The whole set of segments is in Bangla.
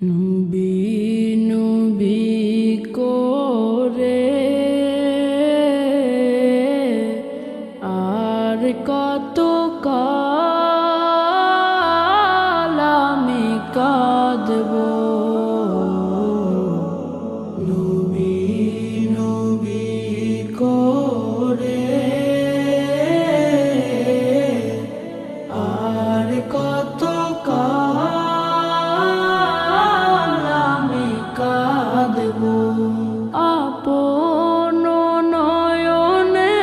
নবী নবী করে আর কত কাল আমি কাঁদব। নবী নবী করে আর কত কাল আমি কাঁদব। আপন নয়নে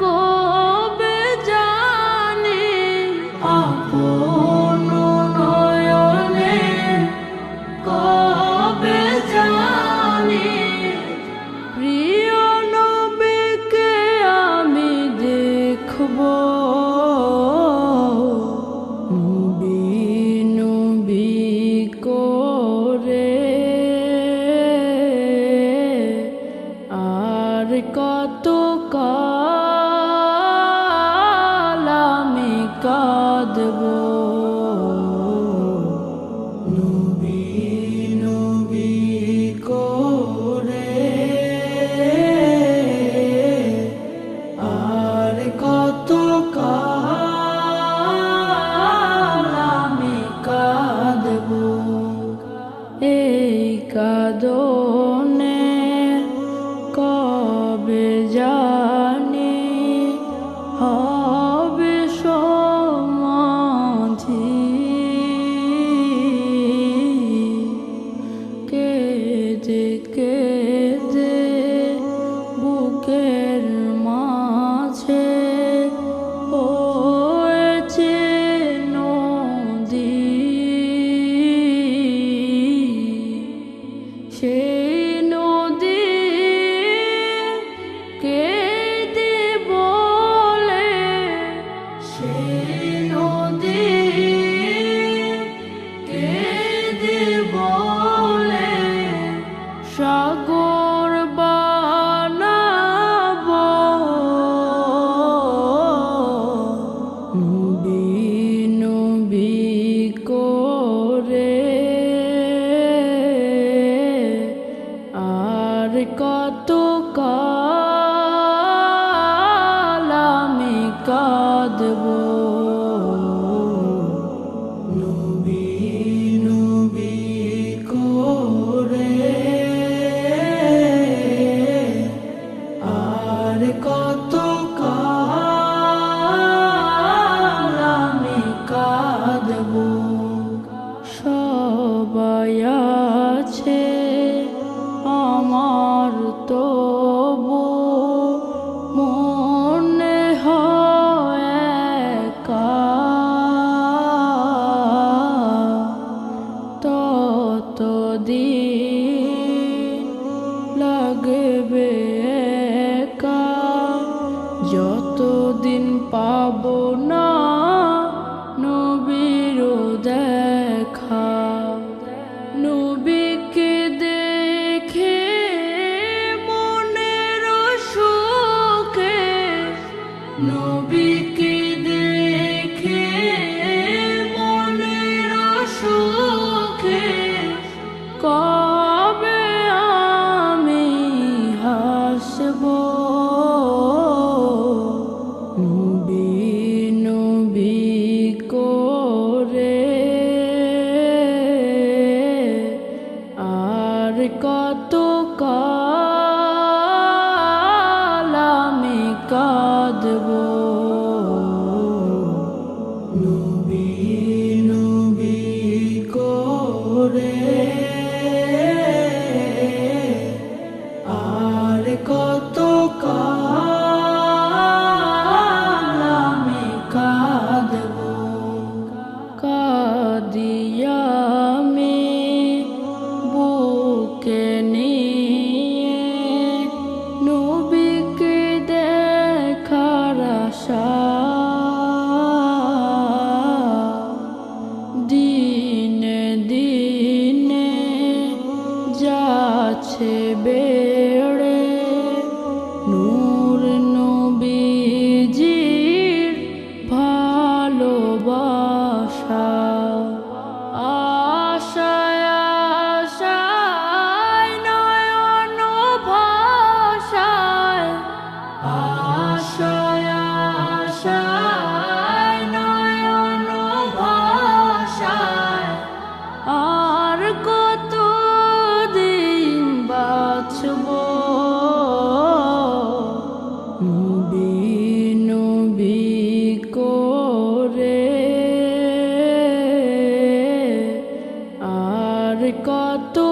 কবে জানি, আপন নয়নে কবে জানি প্রিয় নবীকে আমি দেখব। নবী নবী করে আর কত কাল আমি কাঁদব। নবী নবী করে আর কত কাল আমি কাঁদব। এই কাঁদনে কবে জানি হবে সমাধি। কেঁদে কেঁদে বুকের মাঝে হয়েছে নদী। সেই নদী কেঁদে বলে, সেই নদী কেঁদে বলে সাগর বানাব। নবী নবী করে আর কত কাল আমি কাঁদব। নবী নবী করে আর কত কাল আমি কাঁদব। সবাই আছে আমার তবু মনে হয় একা। ততদিন লাগবে একা যতদিন পাব না নবীর দেখা। নবীকে দেখে মনের সুখে, নবীকে দেখে মনের সুখে কবে আমি হাসব। নবী নবী করে আর কত কাল আমি কাঁদব। নবী নবী করে আর কত কাল আমি কাঁদব। কাঁদিয়া আমি বুকে নিয়ে নবীকে দেখার আশা। দিনে দিনে যাচ্ছে বেড়ে নূর নবীজির ভালোবাসা। আশায় কত